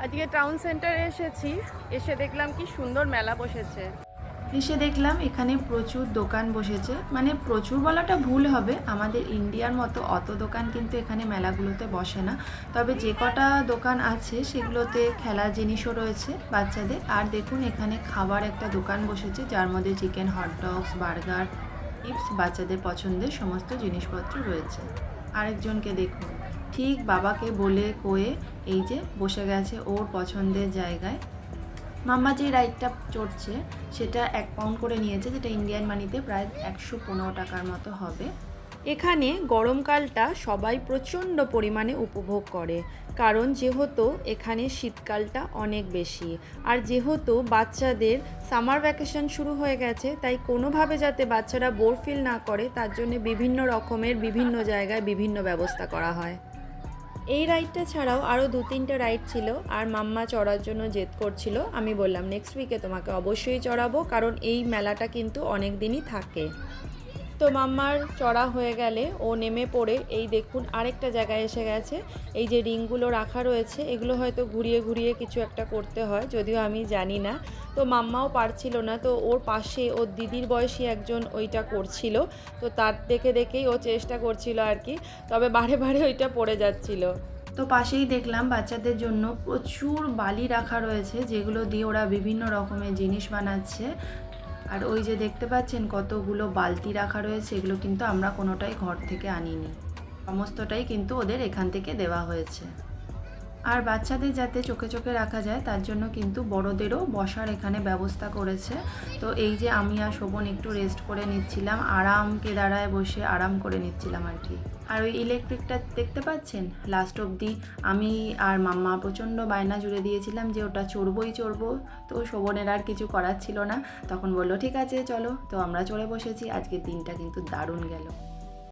আজকে টাউন সেন্টারে এসেছি, এসে দেখলাম কি সুন্দর মেলা বসেছে। এসে দেখলাম এখানে প্রচুর দোকান বসেছে, মানে প্রচুর বলাটা ভুল হবে, আমাদের ইন্ডিয়ার মতো অত দোকান কিন্তু এখানে মেলাগুলোতে বসে না। তবে যে কটা দোকান আছে সেগুলোতে খেলার জিনিসও রয়েছে বাচ্চাদের। আর দেখুন এখানে খাবার একটা দোকান বসেছে, যার মধ্যে চিকেন, হটডগস, বার্গার, চিপস, বাচ্চাদের পছন্দের সমস্ত জিনিসপত্র রয়েছে। আরেকজনকে দেখুন, ঠিক বাবাকে বলে কয়ে এই যে বসে গেছে ওর পছন্দের জায়গায়। মাম্মা যে রাইডটা চড়ছে সেটা 1 পাউন্ড করে নিয়েছে, যেটা ইন্ডিয়ান মানিতে প্রায় 115 টাকার মতো হবে। এখানে গরমকালটা সবাই প্রচণ্ড পরিমাণে উপভোগ করে, কারণ যেহেতু এখানে শীতকালটা অনেক বেশি। আর যেহেতু বাচ্চাদের সামার ভ্যাকেশন শুরু হয়ে গেছে, তাই কোনোভাবে যাতে বাচ্চারা বোর ফিল না করে তার জন্য বিভিন্ন রকমের বিভিন্ন জায়গায় বিভিন্ন ব্যবস্থা করা হয়। এই রাইডটা ছাড়াও আরও 2-3টে রাইড ছিল, আর মাম্মা চড়ার জন্য জেদ করছিল। আমি বললাম নেক্সট উইকে তোমাকে অবশ্যই চড়াবো, কারণ এই মেলাটা কিন্তু অনেক দিনই থাকে। তো মাম্মার চড়া হয়ে গেলে ও নেমে পড়ে এই দেখুন আরেকটা জায়গায় এসে গেছে। এই যে রিংগুলো রাখা রয়েছে, এগুলো হয়তো ঘুরিয়ে ঘুরিয়ে কিছু একটা করতে হয়, যদিও আমি জানি না। তো মাম্মাও পারছিল না, তো ওর পাশে ওর দিদির বয়সী একজন ওইটা করছিল, তো তার দেখে দেখেই ও চেষ্টা করছিল আর কি, তবে বারে বারে ওইটা পড়ে যাচ্ছিল। তো পাশেই দেখলাম বাচ্চাদের জন্য প্রচুর বালি রাখা রয়েছে, যেগুলো দিয়ে ওরা বিভিন্ন রকমের জিনিস বানাচ্ছে। আর ওই যে দেখতে পাচ্ছেন কতগুলো বালতি রাখা রয়েছে, এগুলো কিন্তু আমরা কোনোটাই ঘর থেকে আনিনি, সমস্তটাই কিন্তু ওদের এখান থেকে দেওয়া হয়েছে। আর বাচ্চাদের যাতে চোখে চোখে রাখা যায় তার জন্য কিন্তু বড়দেরও বসার এখানে ব্যবস্থা করেছে। তো এই যে আমি আর শোভন একটু রেস্ট করে নিচ্ছিলাম, আরামকে দাঁড়ায় বসে আরাম করে নিচ্ছিলাম আর কি। আর ওই ইলেকট্রিকটা দেখতে পাচ্ছেন, লাস্ট অবধি আমি আর মাম্মা প্রচণ্ড বায়না জুড়ে দিয়েছিলাম যে ওটা চড়বই চড়বো। তো শোভনের আর কিছু করার ছিল না, তখন বললো ঠিক আছে চলো, তো আমরা চড়ে বসেছি। আজকের দিনটা কিন্তু দারুণ গেল।